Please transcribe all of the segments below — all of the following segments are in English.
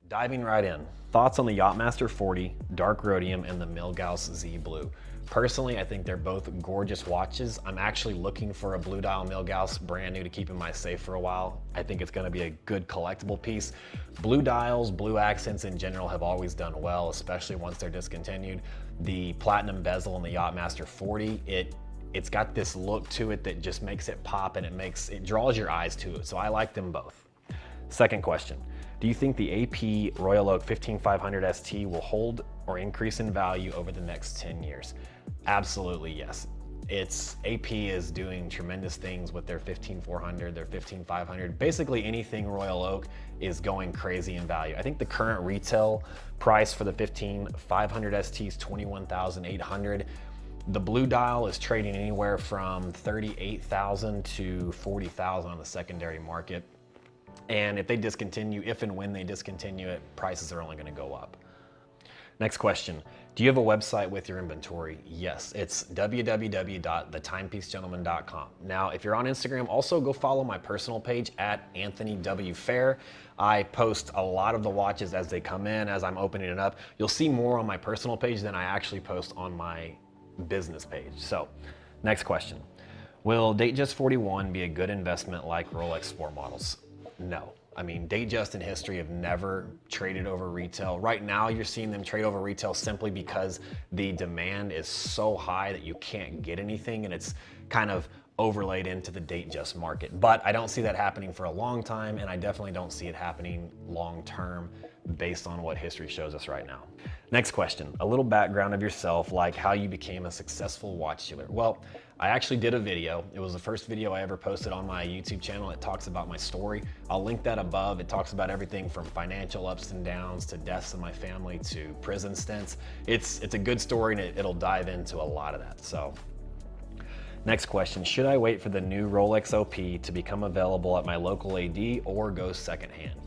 Diving right in, thoughts on the Yachtmaster 40, dark rhodium, and the Milgauss Z blue. Personally, I think they're both gorgeous watches. I'm actually looking for a blue dial Milgauss brand new to keep in my safe for a while. I think it's gonna be a good collectible piece. Blue dials, blue accents in general have always done well, especially once they're discontinued. The platinum bezel in the Yachtmaster 40, it's got this look to it that just makes it pop, and it draws your eyes to it. So I like them both. Second question. Do you think the AP Royal Oak 15500 ST will hold or increase in value over the next 10 years? Absolutely yes. AP is doing tremendous things with their 15400, their 15500. Basically anything Royal Oak is going crazy in value. I think the current retail price for the 15500 ST is $21,800. The blue dial is trading anywhere from $38,000 to $40,000 on the secondary market. And if and when they discontinue it, prices are only gonna go up. Next question, do you have a website with your inventory? Yes, it's www.thetimepiecegentleman.com. Now, if you're on Instagram, also go follow my personal page at Anthony W. Fair. I post a lot of the watches as they come in, as I'm opening it up. You'll see more on my personal page than I actually post on my business page. So, next question. Will Datejust 41 be a good investment like Rolex sport models? No. I mean, Datejust in history have never traded over retail. Right now, you're seeing them trade over retail simply because the demand is so high that you can't get anything, and it's kind of overlaid into the Datejust market. But I don't see that happening for a long time, and I definitely don't see it happening long term based on what history shows us right now. Next question, a little background of yourself, like how you became a successful watch dealer. Well, I actually did a video. It was the first video I ever posted on my YouTube channel. It talks about my story. I'll link that above. It talks about everything from financial ups and downs to deaths in my family to prison stints. It's a good story, and it'll dive into a lot of that. So, next question, should I wait for the new Rolex OP to become available at my local AD or go secondhand?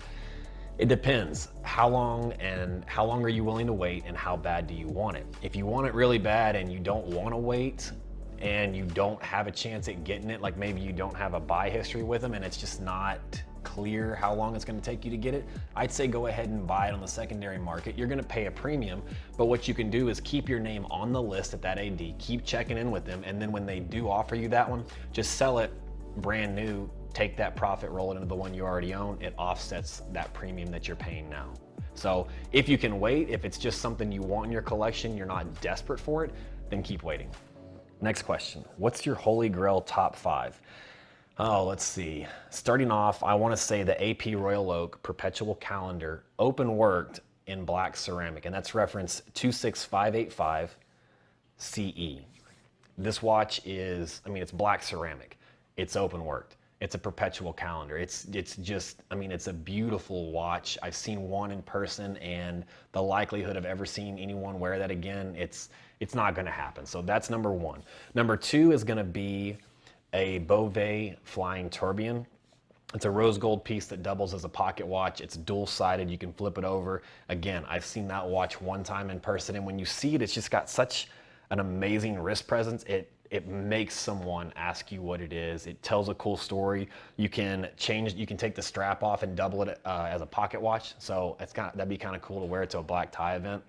It depends. How long are you willing to wait, and how bad do you want it? If you want it really bad and you don't want to wait, and you don't have a chance at getting it, like maybe you don't have a buy history with them and it's just not clear how long it's gonna take you to get it, I'd say go ahead and buy it on the secondary market. You're gonna pay a premium, but what you can do is keep your name on the list at that AD, keep checking in with them, and then when they do offer you that one, just sell it brand new, take that profit, roll it into the one you already own. It offsets that premium that you're paying now. So if you can wait, if it's just something you want in your collection, you're not desperate for it, then keep waiting. Next question, what's your holy grail top 5? Oh, let's see. Starting off, I want to say the AP Royal Oak Perpetual Calendar, open worked in black ceramic, and that's reference 26585 CE. This watch is, it's black ceramic. It's open worked. It's a perpetual calendar. It's just, it's a beautiful watch. I've seen one in person, and the likelihood of ever seeing anyone wear that again, it's not gonna happen. So that's number 1. Number 2 is gonna be a Beauvais Flying Tourbillon. It's a rose gold piece that doubles as a pocket watch. It's dual-sided, you can flip it over. Again, I've seen that watch one time in person, and when you see it, it's just got such an amazing wrist presence. It makes someone ask you what it is. It tells a cool story. You can take the strap off and double it as a pocket watch. So that'd be kind of cool to wear it to a black tie event.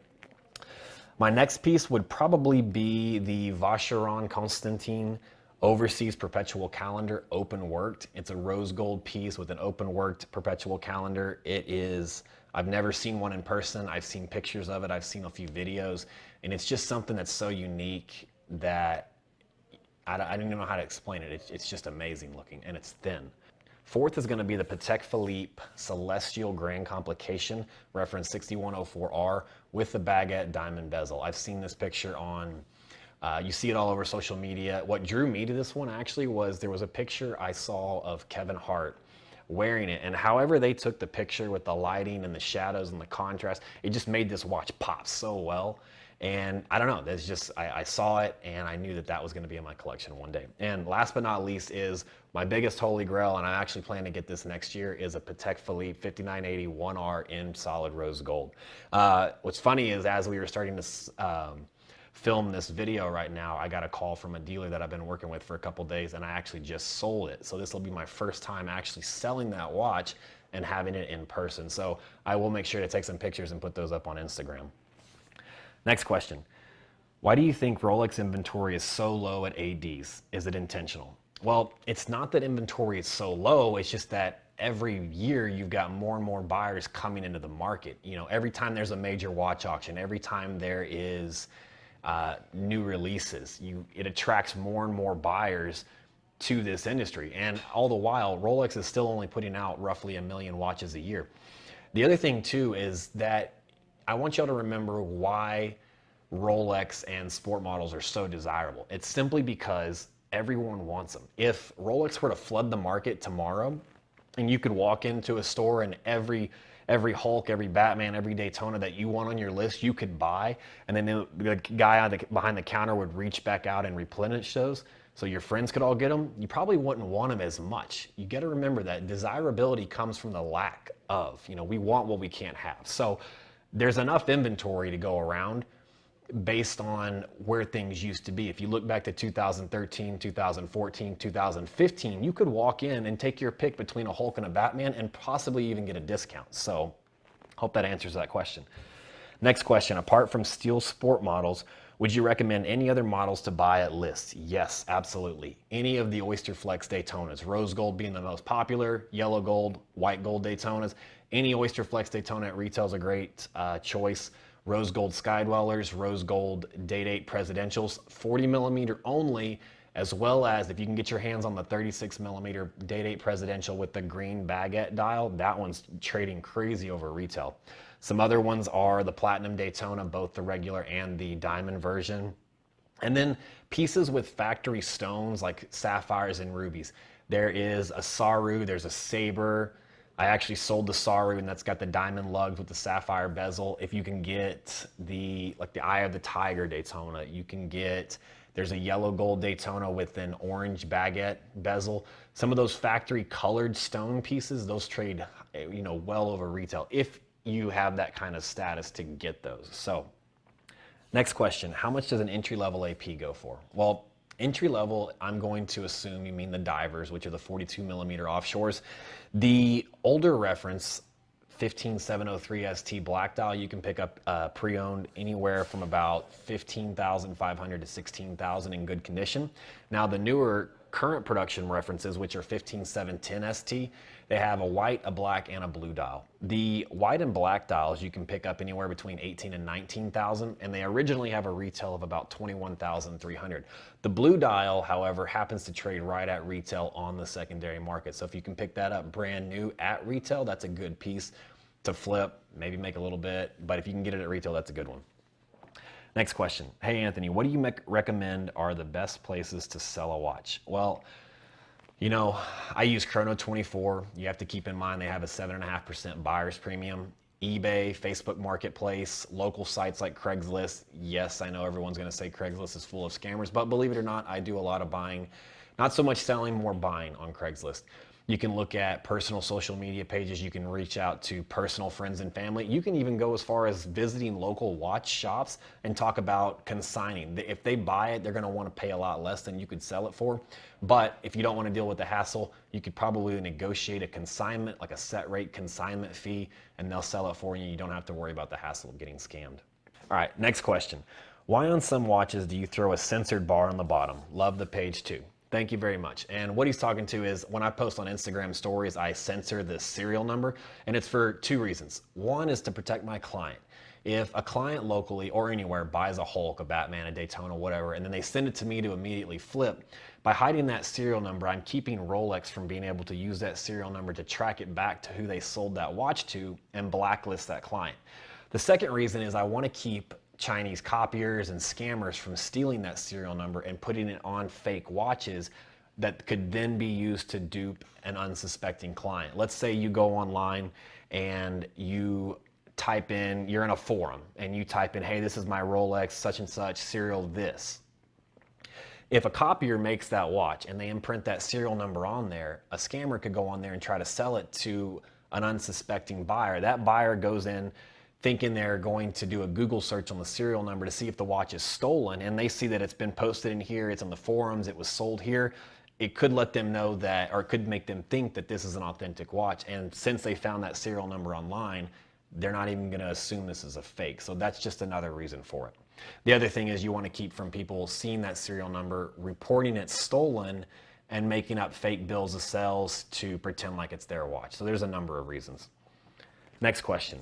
My next piece would probably be the Vacheron Constantin Overseas Perpetual Calendar, open worked. It's a rose gold piece with an open worked perpetual calendar. I've never seen one in person. I've seen pictures of it. I've seen a few videos, and it's just something that's so unique that I don't even know how to explain it. It's just amazing looking, and it's thin. 4th is gonna be the Patek Philippe Celestial Grand Complication, reference 6104R, with the baguette diamond bezel. I've seen this picture you see it all over social media. What drew me to this one actually was there was a picture I saw of Kevin Hart wearing it, and however they took the picture with the lighting and the shadows and the contrast, it just made this watch pop so well. And I don't know, I saw it and I knew that was gonna be in my collection one day. And last but not least is my biggest holy grail, and I actually plan to get this next year, is a Patek Philippe 5980 1R in solid rose gold. What's funny is as we were starting to film this video right now, I got a call from a dealer that I've been working with for a couple days, and I actually just sold it. So this will be my first time actually selling that watch, and having it in person. So I will make sure to take some pictures and put those up on Instagram. Next question. Why do you think Rolex inventory is so low at ADs? Is it intentional? Well, it's not that inventory is so low, it's just that every year you've got more and more buyers coming into the market. You know, every time there's a major watch auction, every time there is new releases, it attracts more and more buyers to this industry. And all the while, Rolex is still only putting out roughly 1 million watches a year. The other thing too is that I want y'all to remember why Rolex and sport models are so desirable. It's simply because everyone wants them. If Rolex were to flood the market tomorrow, and you could walk into a store and every Hulk, every Batman, every Daytona that you want on your list, you could buy, and then the guy behind the counter would reach back out and replenish those, so your friends could all get them, you probably wouldn't want them as much. You got to remember that desirability comes from the lack of. You know, we want what we can't have. So there's enough inventory to go around based on where things used to be. If you look back to 2013, 2014, 2015, you could walk in and take your pick between a Hulk and a Batman and possibly even get a discount. So hope that answers that question. Next question, apart from steel sport models, would you recommend any other models to buy at list? Yes, absolutely. Any of the Oyster Flex Daytonas, rose gold being the most popular, yellow gold, white gold Daytonas. Any Oyster Flex Daytona at retail is a great choice. Rose gold Skydwellers, rose gold Date 8 Presidentials, 40 millimeter only, as well as if you can get your hands on the 36 millimeter Date 8 Presidential with the green baguette dial, that one's trading crazy over retail. Some other ones are the Platinum Daytona, both the regular and the diamond version. And then pieces with factory stones like sapphires and rubies. There is a Saru, there's a Sabre. I actually sold the Saru, and that's got the diamond lugs with the sapphire bezel. If you can get the Eye of the Tiger Daytona, you can get, there's a yellow gold Daytona with an orange baguette bezel. Some of those factory colored stone pieces, those trade, you know, well over retail if you have that kind of status to get those. So next question, how much does an entry-level AP go for? Well, entry level, I'm going to assume you mean the divers, which are the 42 millimeter offshores. The older reference, 15703 ST black dial, you can pick up pre-owned anywhere from about 15,500 to 16,000 in good condition. Now the newer current production references, which are 15710 ST, they have a white, a black, and a blue dial. The white and black dials you can pick up anywhere between 18 and 19,000, and they originally have a retail of about 21,300. The blue dial, however, happens to trade right at retail on the secondary market. So if you can pick that up brand new at retail, that's a good piece to flip, maybe make a little bit, but if you can get it at retail, that's a good one. Next question. Hey Anthony, what do you recommend are the best places to sell a watch? Well, you know, I use Chrono24. You have to keep in mind they have a 7.5% buyer's premium. eBay, Facebook Marketplace, local sites like Craigslist. Yes, I know everyone's going to say Craigslist is full of scammers, but believe it or not, I do a lot of buying. Not so much selling, more buying on Craigslist. You can look at personal social media pages. You can reach out to personal friends and family. You can even go as far as visiting local watch shops and talk about consigning. If they buy it, they're going to want to pay a lot less than you could sell it for. But if you don't want to deal with the hassle, you could probably negotiate a consignment, like a set rate consignment fee, and they'll sell it for you. You don't have to worry about the hassle of getting scammed. All right, next question. Why on some watches do you throw a censored bar on the bottom? Love the page too. Thank you very much. And what he's talking to is when I post on Instagram stories, I censor the serial number, and it's for two reasons. One is to protect my client. If a client locally or anywhere buys a Hulk, a Batman, a Daytona, whatever, and then they send it to me to immediately flip, by hiding that serial number, I'm keeping Rolex from being able to use that serial number to track it back to who they sold that watch to and blacklist that client. The second reason is I want to keep Chinese copiers and scammers from stealing that serial number and putting it on fake watches that could then be used to dupe an unsuspecting client. Let's say you go online and you type in, you're in a forum and you type in, hey, this is my Rolex such and such serial this. If a copier makes that watch and they imprint that serial number on there, a scammer could go on there and try to sell it to an unsuspecting buyer. That buyer goes in thinking they're going to do a Google search on the serial number to see if the watch is stolen, and they see that it's been posted in here, it's on the forums, it was sold here. it could let them know that, or it could make them think that this is an authentic watch. And since they found that serial number online, they're not even gonna assume this is a fake. So that's just another reason for it. The other thing is you wanna keep from people seeing that serial number, reporting it stolen, and making up fake bills of sales to pretend like it's their watch. So there's a number of reasons. Next question.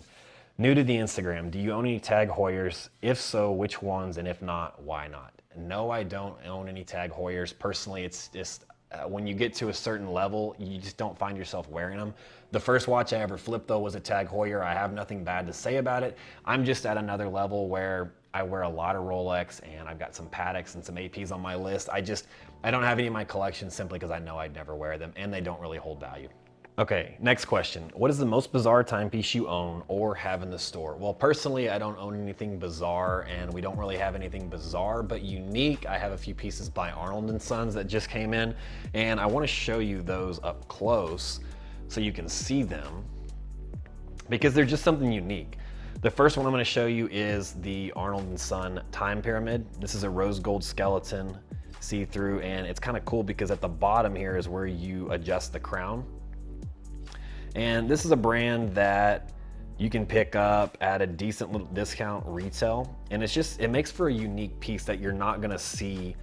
New to the Instagram, do you own any Tag Heuers? If so, which ones? And if not, why not? No, I don't own any Tag Heuers. Personally, it's just, when you get to a certain level, you just don't find yourself wearing them. The first watch I ever flipped though was a Tag Heuer. I have nothing bad to say about it. I'm just at another level where I wear a lot of Rolex, and I've got some Pateks and some APs on my list. I don't have any in my collection simply because I know I'd never wear them, and they don't really hold value. Okay, next question. What is the most bizarre timepiece you own or have in the store? Well, personally, I don't own anything bizarre, and we don't really have anything bizarre but unique. I have a few pieces by Arnold & Sons that just came in, and I want to show you those up close so you can see them because they're just something unique. The first one I'm going to show you is the Arnold & Son time pyramid. This is a rose gold skeleton, see-through, and it's kind of cool because at the bottom here is where you adjust the crown. And this is a brand that you can pick up at a decent little discount retail. And it makes for a unique piece that you're not gonna see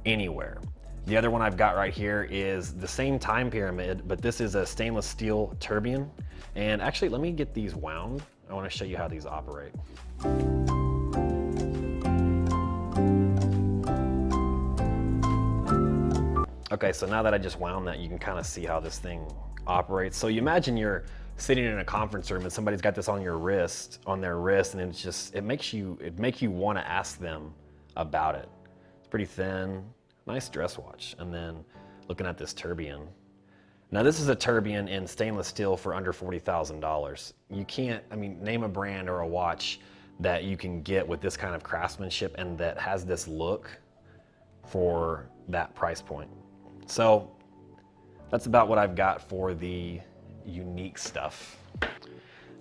anywhere. The other one I've got right here is the same time pyramid, but this is a stainless steel tourbillon. And actually, let me get these wound. I wanna show you how these operate. Okay, so now that I just wound that, you can kind of see how this thing operates. So you imagine you're sitting in a conference room and somebody's got this on their wrist, and it makes you want to ask them about it. It's pretty thin, nice dress watch. And then looking at this tourbillon. Now this is a tourbillon in stainless steel for under $40,000. You can't, name a brand or a watch that you can get with this kind of craftsmanship and that has this look for that price point. So that's about what I've got for the unique stuff.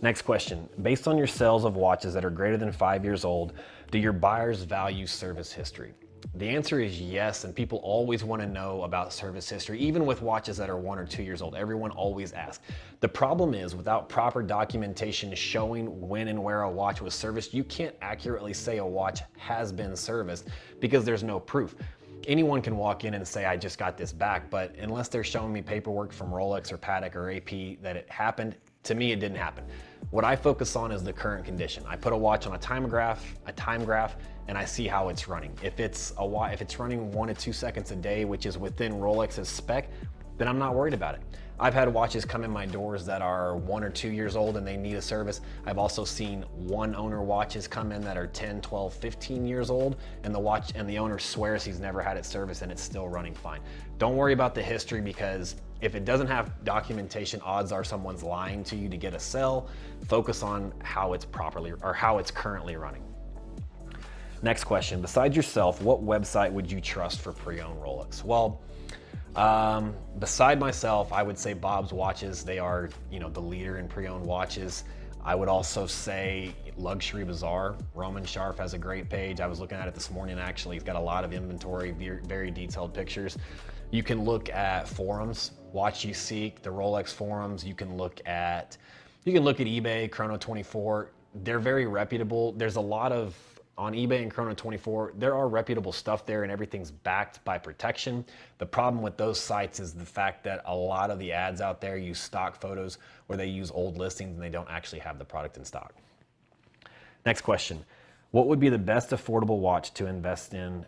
Next question. Based on your sales of watches that are greater than 5 years old, do your buyers value service history? The answer is yes, and people always want to know about service history, even with watches that are 1 or 2 years old. Everyone always asks. The problem is, without proper documentation showing when and where a watch was serviced, you can't accurately say a watch has been serviced because there's no proof. Anyone can walk in and say, I just got this back, but unless they're showing me paperwork from Rolex or Patek or AP that it happened, to me it didn't happen. What I focus on is the current condition. I put a watch on a time graph, and I see how it's running. If it's running 1 to 2 seconds a day, which is within Rolex's spec, then I'm not worried about it. I've had watches come in my doors that are 1 or 2 years old and they need a service. I've also seen one owner watches come in that are 10, 12, 15 years old, and the owner swears he's never had it serviced and it's still running fine. Don't worry about the history, because if it doesn't have documentation, odds are someone's lying to you to get a sell. Focus on how it's currently running. Next question. Besides yourself, what website would you trust for pre-owned Rolex? Well, beside myself, I would say Bob's Watches. They are, the leader in pre-owned watches. I would also say Luxury Bazaar. Roman Sharf has a great page. I was looking at it this morning, actually. He's got a lot of inventory, very detailed pictures. You can look at forums, Watch You Seek, the Rolex forums. You can look at eBay, Chrono24. They're very reputable. There's a lot of, on eBay and Chrono24, there are reputable stuff there and everything's backed by protection. The problem with those sites is the fact that a lot of the ads out there use stock photos or they use old listings and they don't actually have the product in stock. Next question. What would be the best affordable watch to invest in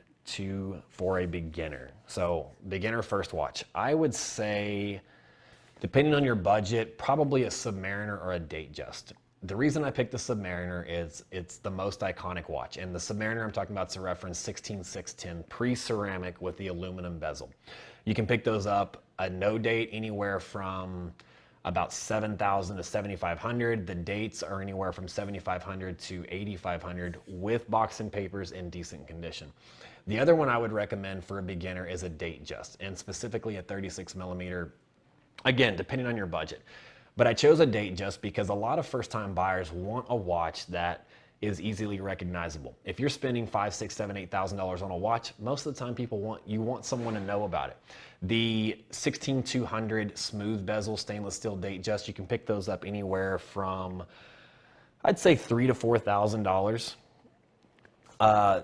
for a beginner? So beginner first watch. I would say, depending on your budget, probably a Submariner or a Datejust. The reason I picked the Submariner is it's the most iconic watch. And the Submariner I'm talking about is a reference 16610 pre-ceramic with the aluminum bezel. You can pick those up a no date anywhere from about $7,000 to $7,500. The dates are anywhere from $7,500 to $8,500 with box and papers in decent condition. The other one I would recommend for a beginner is a Datejust, and specifically a 36 millimeter, again, depending on your budget. But I chose a Datejust because a lot of first-time buyers want a watch that is easily recognizable. If you're spending $5,000, $6,000, $7,000, $8,000 on a watch, most of the time you want someone to know about it. The 16200 smooth bezel stainless steel Datejust, you can pick those up anywhere from, I'd say $3,000 to $4,000.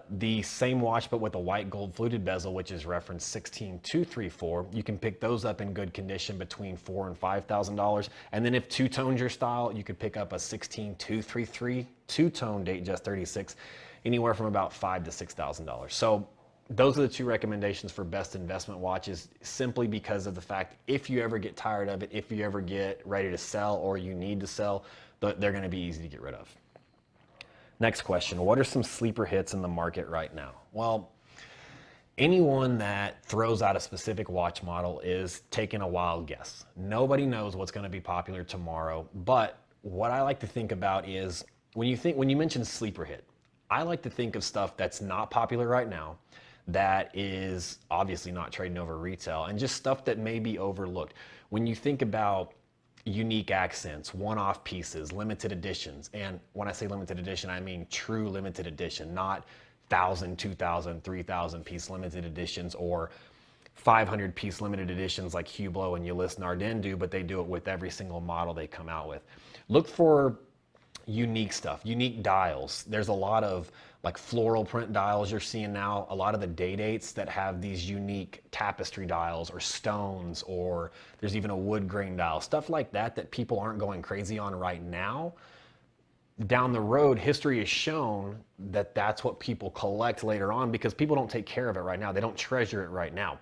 The same watch, but with a white gold fluted bezel, which is reference 16234, you can pick those up in good condition between $4,000 and $5,000. And then if two-tone's your style, you could pick up a 16233 two-tone Datejust 36, anywhere from about $5,000 to $6,000. So those are the two recommendations for best investment watches, simply because of the fact if you ever get tired of it, if you ever get ready to sell or you need to sell, they're going to be easy to get rid of. Next question, what are some sleeper hits in the market right now? Well, anyone that throws out a specific watch model is taking a wild guess. Nobody knows what's going to be popular tomorrow, but what I like to think about is when you mention sleeper hit, I like to think of stuff that's not popular right now, that is obviously not trading over retail, and just stuff that may be overlooked. When you think about unique accents, one-off pieces, limited editions, and when I say limited edition, I mean true limited edition, not 1,000, 2,000, 3,000 piece limited editions or 500 piece limited editions like Hublot and Ulysse Nardin do, but they do it with every single model they come out with. Look for unique stuff, unique dials. There's a lot of like floral print dials you're seeing now, a lot of the day-dates that have these unique tapestry dials or stones, or there's even a wood grain dial, stuff like that that people aren't going crazy on right now. Down the road, history has shown that that's what people collect later on because people don't take care of it right now. They don't treasure it right now.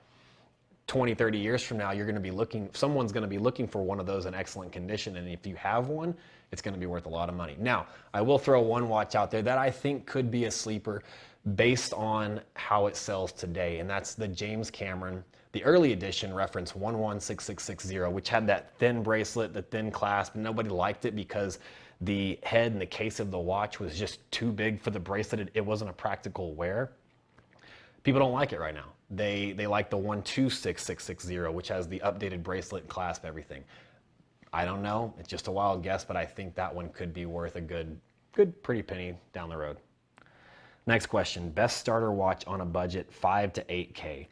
20, 30 years from now, someone's going to be looking for one of those in excellent condition, and if you have one, it's going to be worth a lot of money. Now, I will throw one watch out there that I think could be a sleeper based on how it sells today, and that's the James Cameron, the early edition, reference 116660, which had that thin bracelet, the thin clasp. Nobody liked it because the head and the case of the watch was just too big for the bracelet. It wasn't a practical wear. People don't like it right now. They like the 126660, which has the updated bracelet, clasp, everything. I don't know. It's just a wild guess, but I think that one could be worth a good pretty penny down the road. Next question, best starter watch on a budget, 5 to 8K.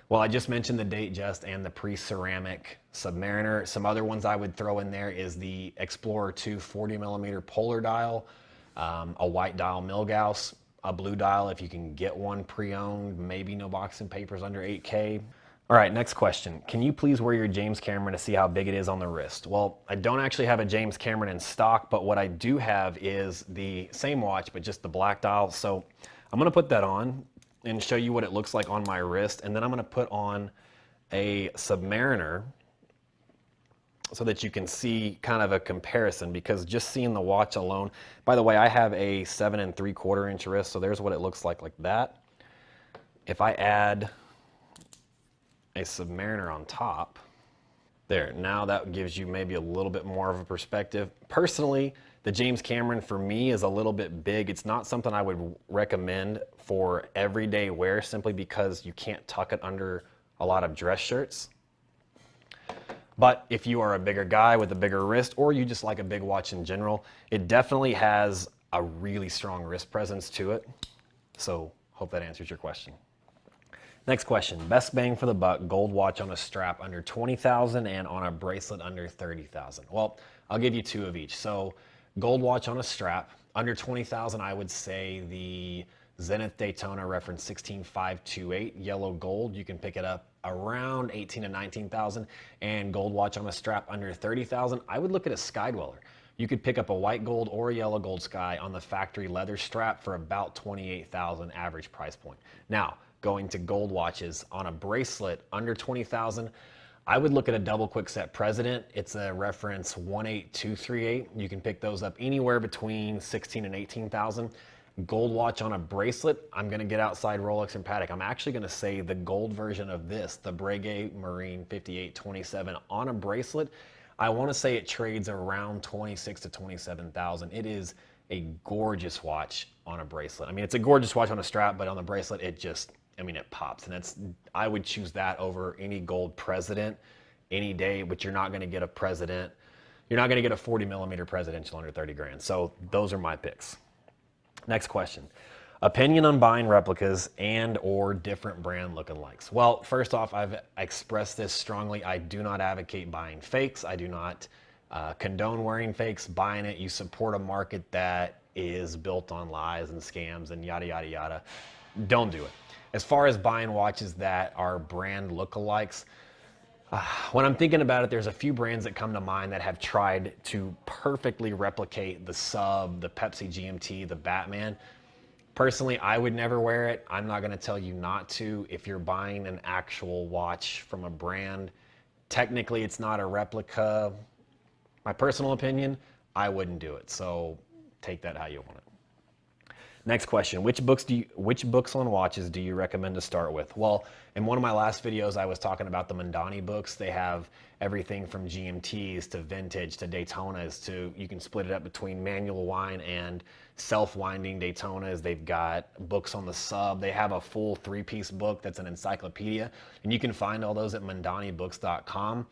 Well, I just mentioned the Datejust and the pre-ceramic Submariner. Some other ones I would throw in there is the Explorer 2 40mm polar dial, a white dial Milgauss, a blue dial if you can get one pre-owned, maybe no boxing papers under 8K. All right, next question. Can you please wear your James Cameron to see how big it is on the wrist? Well, I don't actually have a James Cameron in stock, but what I do have is the same watch, but just the black dial. So I'm gonna put that on and show you what it looks like on my wrist. And then I'm gonna put on a Submariner so that you can see kind of a comparison, because just seeing the watch alone, by the way, I have a 7 3/4 inch wrist, so there's what it looks like that. If I add a Submariner on top, there, now that gives you maybe a little bit more of a perspective. Personally, the James Cameron for me is a little bit big. It's not something I would recommend for everyday wear, simply because you can't tuck it under a lot of dress shirts. But if you are a bigger guy with a bigger wrist, or you just like a big watch in general, it definitely has a really strong wrist presence to it. So hope that answers your question. Next question, best bang for the buck gold watch on a strap under 20,000 and on a bracelet under 30,000. Well, I'll give you two of each. So gold watch on a strap under 20,000, I would say the Zenith Daytona reference 16528 yellow gold. You can pick it up around 18 to 19,000. And gold watch on a strap under 30,000, I would look at a Skydweller. You could pick up a white gold or a yellow gold Sky on the factory leather strap for about 28,000 average price point. Now, going to gold watches on a bracelet under 20,000, I would look at a double quickset President. It's a reference 18238. You can pick those up anywhere between 16 and 18,000. Gold watch on a bracelet, I'm gonna get outside Rolex and Patek. I'm actually gonna say the gold version of this, the Breguet Marine 5827 on a bracelet, I wanna say it trades around 26 to 27,000. It is a gorgeous watch on a bracelet. I mean, it's a gorgeous watch on a strap, but on the bracelet, it just, I mean, it pops. And I would choose that over any gold President any day, but you're not gonna get a President. You're not gonna get a 40mm presidential under 30 grand. So those are my picks. Next question. Opinion on buying replicas and or different brand lookalikes. Well, first off, I've expressed this strongly. I do not advocate buying fakes. I do not condone wearing fakes. Buying it, you support a market that is built on lies and scams and yada, yada, yada. Don't do it. As far as buying watches that are brand lookalikes, when I'm thinking about it, there's a few brands that come to mind that have tried to perfectly replicate the Sub, the Pepsi GMT, the Batman. Personally, I would never wear it. I'm not gonna tell you not to. If you're buying an actual watch from a brand, technically it's not a replica. My personal opinion, I wouldn't do it. So take that how you want it. Next question, which books on watches do you recommend to start with? Well, in one of my last videos, I was talking about the Mondani books. They have everything from GMTs to vintage to Daytonas to, you can split it up between manual wind and self-winding Daytonas. They've got books on the Sub. They have a full 3-piece book that's an encyclopedia, and you can find all those at mondanibooks.com.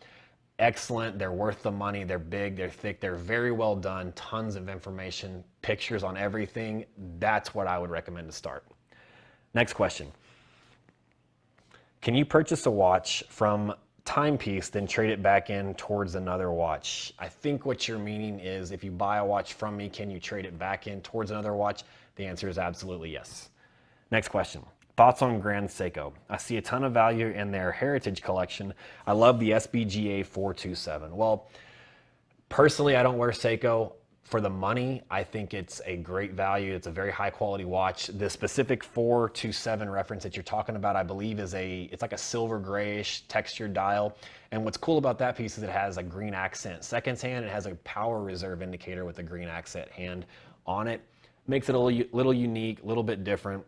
Excellent, they're worth the money, they're big, they're thick, they're very well done, tons of information, pictures on everything. That's what I would recommend to start. Next question. Can you purchase a watch from Timepiece, then trade it back in towards another watch? I think what you're meaning is, if you buy a watch from me, can you trade it back in towards another watch? The answer is absolutely yes. Next question. Thoughts on Grand Seiko? I see a ton of value in their heritage collection. I love the SBGA 427. Well, personally, I don't wear Seiko for the money. I think it's a great value. It's a very high quality watch. The specific 427 reference that you're talking about, I believe it's like a silver grayish textured dial. And what's cool about that piece is it has a green accent seconds hand. It has a power reserve indicator with a green accent hand on it. Makes it a little unique, a little bit different.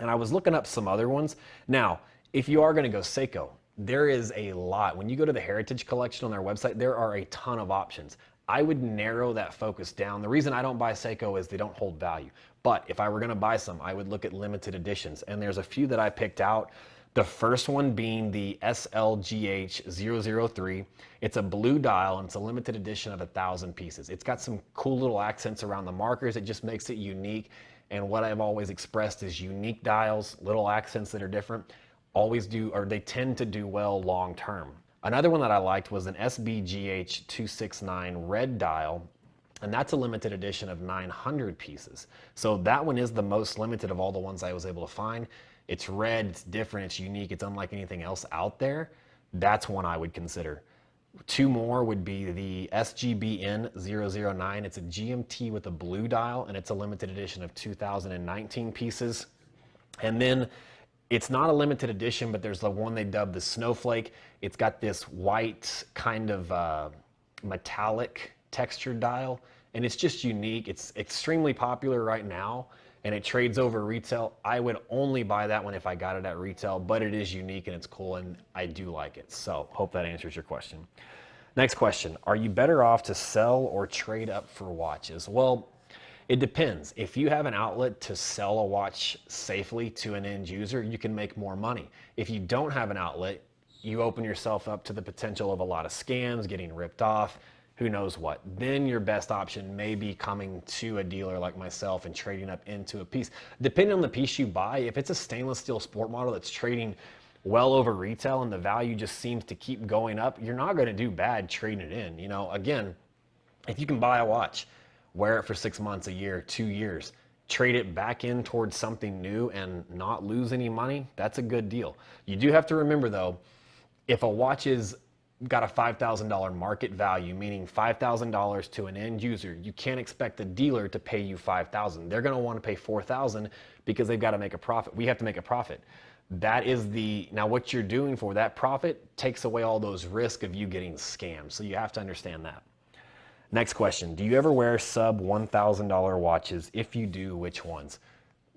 And I was looking up some other ones. Now, if you are gonna go Seiko, there is a lot. When you go to the Heritage Collection on their website, there are a ton of options. I would narrow that focus down. The reason I don't buy Seiko is they don't hold value. But if I were gonna buy some, I would look at limited editions. And there's a few that I picked out. The first one being the SLGH 003. It's a blue dial and it's a limited edition of 1,000 pieces. It's got some cool little accents around the markers. It just makes it unique. And what I've always expressed is unique dials, little accents that are different, they tend to do well long term. Another one that I liked was an SBGH 269 red dial, and that's a limited edition of 900 pieces. So that one is the most limited of all the ones I was able to find. It's red, it's different, it's unique, it's unlike anything else out there. That's one I would consider. Two more would be the SGBN 009. It's a GMT with a blue dial, and it's a limited edition of 2019 pieces. And then it's not a limited edition, but there's the one they dubbed the Snowflake. It's got this white kind of metallic textured dial, and it's just unique. It's extremely popular right now, and it trades over retail. I would only buy that one if I got it at retail, but it is unique and it's cool, and I do like it. So hope that answers your question. Next question, are you better off to sell or trade up for watches? Well, it depends. If you have an outlet to sell a watch safely to an end user, you can make more money. If you don't have an outlet, you open yourself up to the potential of a lot of scams, getting ripped off, who knows what. Then your best option may be coming to a dealer like myself and trading up into a piece. Depending on the piece you buy, if it's a stainless steel sport model that's trading well over retail and the value just seems to keep going up, you're not gonna do bad trading it in. You know, again, if you can buy a watch, wear it for 6 months, a year, 2 years, trade it back in towards something new and not lose any money, that's a good deal. You do have to remember though, if a watch is got a $5,000 market value, meaning $5,000 to an end user, you can't expect the dealer to pay you $5,000. They're gonna wanna pay $4,000 because they've gotta make a profit. We have to make a profit. That is now what you're doing for that profit takes away all those risks of you getting scammed. So you have to understand that. Next question, do you ever wear sub $1,000 watches? If you do, which ones?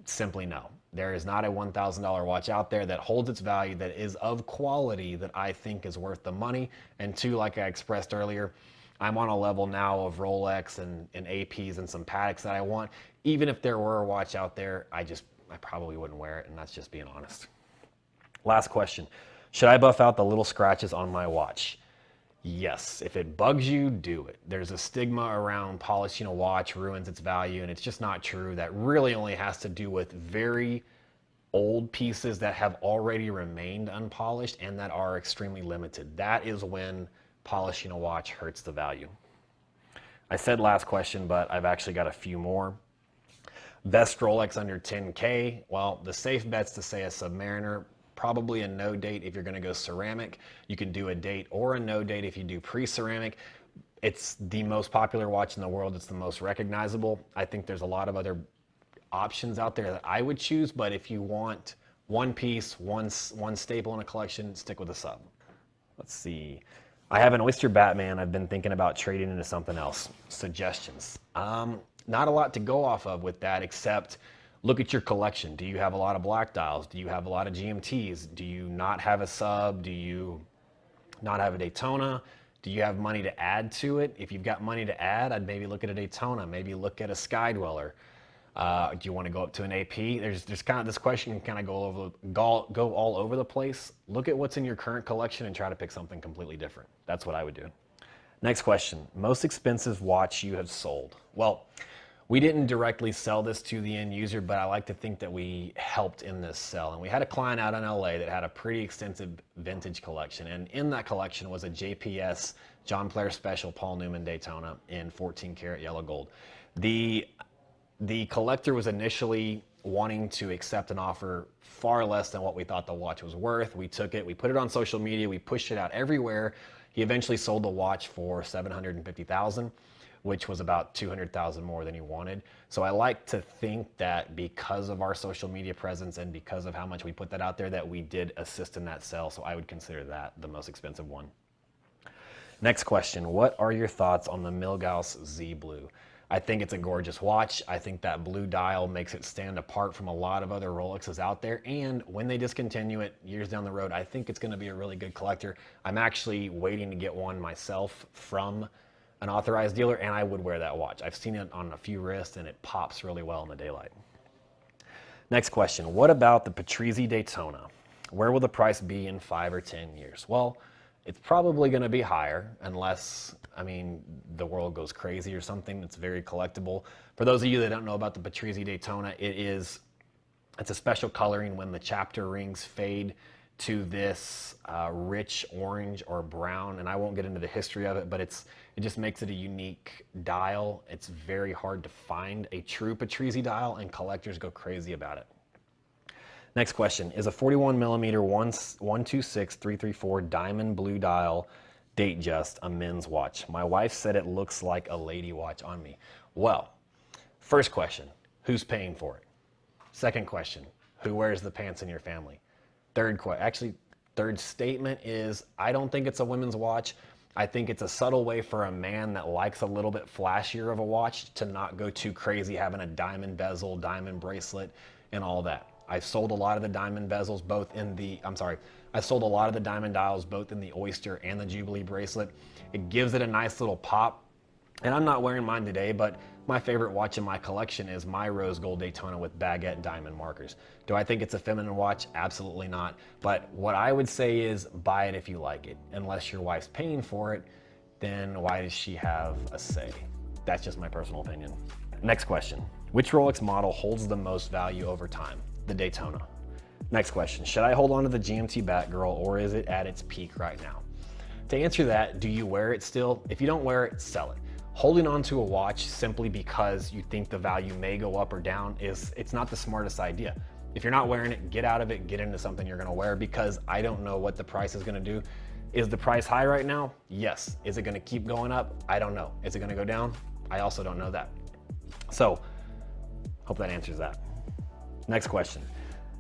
Simply no. There is not a $1,000 watch out there that holds its value, that is of quality, that I think is worth the money. And two, like I expressed earlier, I'm on a level now of Rolex and APs and some Pateks that I want. Even if there were a watch out there, I probably wouldn't wear it, and that's just being honest. Last question, should I buff out the little scratches on my watch? Yes, if it bugs you, do it. There's a stigma around polishing a watch ruins its value, and it's just not true. That really only has to do with very old pieces that have already remained unpolished and that are extremely limited. That is when polishing a watch hurts the value. I said last question, but I've actually got a few more. Best Rolex under 10K. Well, the safe bet's to say a Submariner. Probably a no date if you're going to go ceramic. You can do a date or a no date if you do pre-ceramic. It's the most popular watch in the world. It's the most recognizable. I think there's a lot of other options out there that I would choose, but if you want one piece, one staple in a collection, stick with a sub. Let's see. I have an Oyster Batman I've been thinking about trading into something else. Suggestions. Not a lot to go off of with that, except look at your collection. Do you have a lot of black dials? Do you have a lot of GMTs? Do you not have a sub? Do you not have a Daytona? Do you have money to add to it? If you've got money to add, I'd maybe look at a Daytona, maybe look at a Sky Dweller. Do you want to go up to an AP? There's kind of this question can kind of go all over the place. Look at what's in your current collection and try to pick something completely different. That's what I would do. Next question, most expensive watch you have sold? Well, we didn't directly sell this to the end user, but I like to think that we helped in this sell. And we had a client out in LA that had a pretty extensive vintage collection. And in that collection was a JPS John Player Special Paul Newman Daytona in 14 karat yellow gold. The collector was initially wanting to accept an offer far less than what we thought the watch was worth. We took it, we put it on social media, we pushed it out everywhere. He eventually sold the watch for $750,000. Which was about $200,000 more than he wanted. So I like to think that because of our social media presence and because of how much we put that out there, that we did assist in that sale. So I would consider that the most expensive one. Next question, what are your thoughts on the Milgauss Z Blue? I think it's a gorgeous watch. I think that blue dial makes it stand apart from a lot of other Rolexes out there. And when they discontinue it years down the road, I think it's gonna be a really good collector. I'm actually waiting to get one myself from an authorized dealer, and I would wear that watch. I've seen it on a few wrists and it pops really well in the daylight. Next question, what about the Patrizzi Daytona? Where will the price be in 5 or 10 years? Well, it's probably gonna be higher unless, the world goes crazy or something that's very collectible. For those of you that don't know about the Patrizzi Daytona, it's a special coloring when the chapter rings fade to this rich orange or brown, and I won't get into the history of it, but it just makes it a unique dial. It's very hard to find a true Patrizzi dial, and collectors go crazy about it. Next question, is a 41 millimeter 126334 diamond blue dial Datejust a men's watch? My wife said it looks like a lady watch on me. Well, first question, who's paying for it? Second question, who wears the pants in your family? Third statement is, I don't think it's a women's watch. I think it's a subtle way for a man that likes a little bit flashier of a watch to not go too crazy having a diamond bezel, diamond bracelet, and all that. I've sold a lot of the diamond bezels I sold a lot of the diamond dials both in the Oyster and the Jubilee bracelet. It gives it a nice little pop. And I'm not wearing mine today, but my favorite watch in my collection is my rose gold Daytona with baguette diamond markers. Do I think it's a feminine watch? Absolutely not. But what I would say is buy it if you like it. Unless your wife's paying for it, then why does she have a say? That's just my personal opinion. Next question. Which Rolex model holds the most value over time? The Daytona. Next question. Should I hold on to the GMT Batgirl or is it at its peak right now? To answer that, do you wear it still? If you don't wear it, sell it. Holding on to a watch simply because you think the value may go up or down it's not the smartest idea. If you're not wearing it, get out of it, get into something you're gonna wear, because I don't know what the price is gonna do. Is the price high right now? Yes. Is it gonna keep going up? I don't know. Is it gonna go down? I also don't know that. So, hope that answers that. Next question.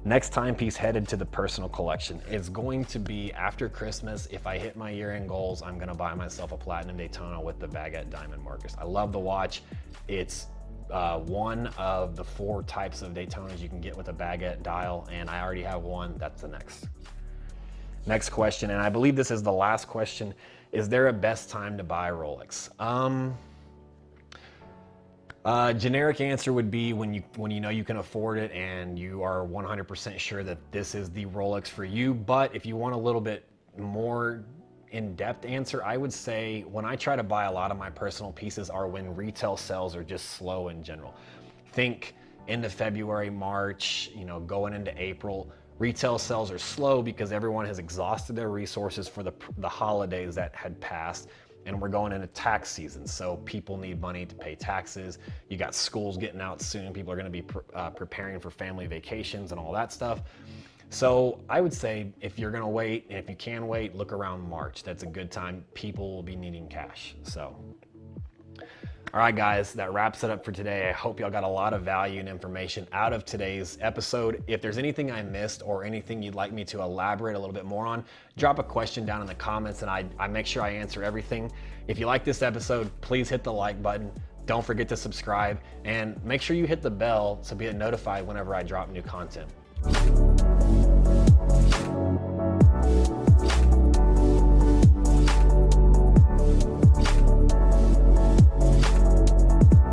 Next timepiece headed to the personal collection is going to be after Christmas. If I hit my year-end goals, I'm gonna buy myself a platinum Daytona with the baguette diamond markers. I love the watch. It's one of the 4 types of Daytonas you can get with a baguette dial, and I already have one. That's the next. Next question, and I believe this is the last question. Is there a best time to buy a Rolex? Generic answer would be when you know you can afford it and you are 100% sure that this is the Rolex for you. But if you want a little bit more in-depth answer, I would say when I try to buy a lot of my personal pieces are when retail sales are just slow in general. Think into February, March, you know, going into April. Retail sales are slow because everyone has exhausted their resources for the holidays that had passed, and we're going into tax season, so people need money to pay taxes. You got schools getting out soon. People are going to be preparing for family vacations and all that stuff. So I would say if you're going to wait, and if you can wait, look around March. That's a good time. People will be needing cash. So, all right, guys, that wraps it up for today. I hope y'all got a lot of value and information out of today's episode. If there's anything I missed or anything you'd like me to elaborate a little bit more on, drop a question down in the comments and I make sure I answer everything. If you like this episode, please hit the like button. Don't forget to subscribe and make sure you hit the bell to be notified whenever I drop new content.